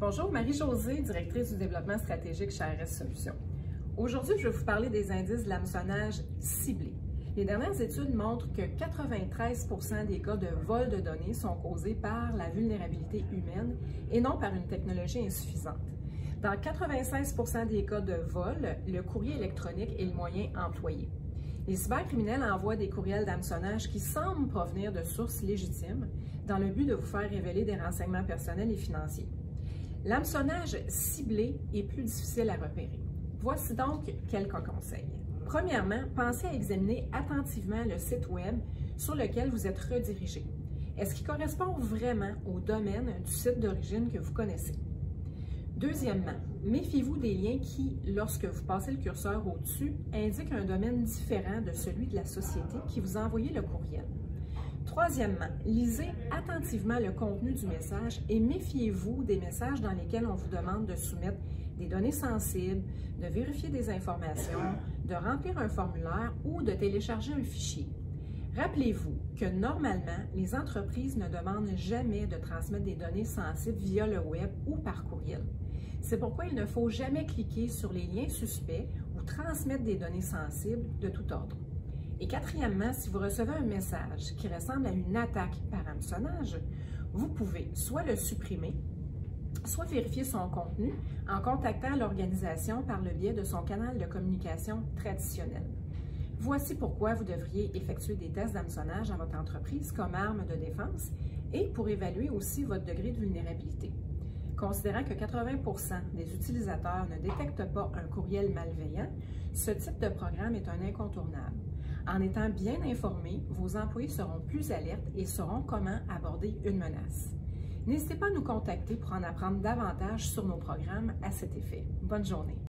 Bonjour, Marie-Josée, directrice du développement stratégique chez ARS Solutions. Aujourd'hui, je vais vous parler des indices de l'hameçonnage ciblé. Les dernières études montrent que 93% des cas de vol de données sont causés par la vulnérabilité humaine et non par une technologie insuffisante. Dans 96% des cas de vol, le courrier électronique est le moyen employé. Les cybercriminels envoient des courriels d'hameçonnage qui semblent provenir de sources légitimes dans le but de vous faire révéler des renseignements personnels et financiers. L'hameçonnage ciblé est plus difficile à repérer. Voici donc quelques conseils. Premièrement, pensez à examiner attentivement le site Web sur lequel vous êtes redirigé. Est-ce qu'il correspond vraiment au domaine du site d'origine que vous connaissez? Deuxièmement, méfiez-vous des liens qui, lorsque vous passez le curseur au-dessus, indiquent un domaine différent de celui de la société qui vous a envoyé le courriel. Troisièmement, lisez attentivement le contenu du message et méfiez-vous des messages dans lesquels on vous demande de soumettre des données sensibles, de vérifier des informations, de remplir un formulaire ou de télécharger un fichier. Rappelez-vous que normalement, les entreprises ne demandent jamais de transmettre des données sensibles via le web ou par courriel. C'est pourquoi il ne faut jamais cliquer sur les liens suspects ou transmettre des données sensibles de tout ordre. Et quatrièmement, si vous recevez un message qui ressemble à une attaque par hameçonnage, vous pouvez soit le supprimer, soit vérifier son contenu en contactant l'organisation par le biais de son canal de communication traditionnel. Voici pourquoi vous devriez effectuer des tests d'hameçonnage à votre entreprise comme arme de défense et pour évaluer aussi votre degré de vulnérabilité. Considérant que 80% des utilisateurs ne détectent pas un courriel malveillant, ce type de programme est un incontournable. En étant bien informés, vos employés seront plus alertes et sauront comment aborder une menace. N'hésitez pas à nous contacter pour en apprendre davantage sur nos programmes à cet effet. Bonne journée!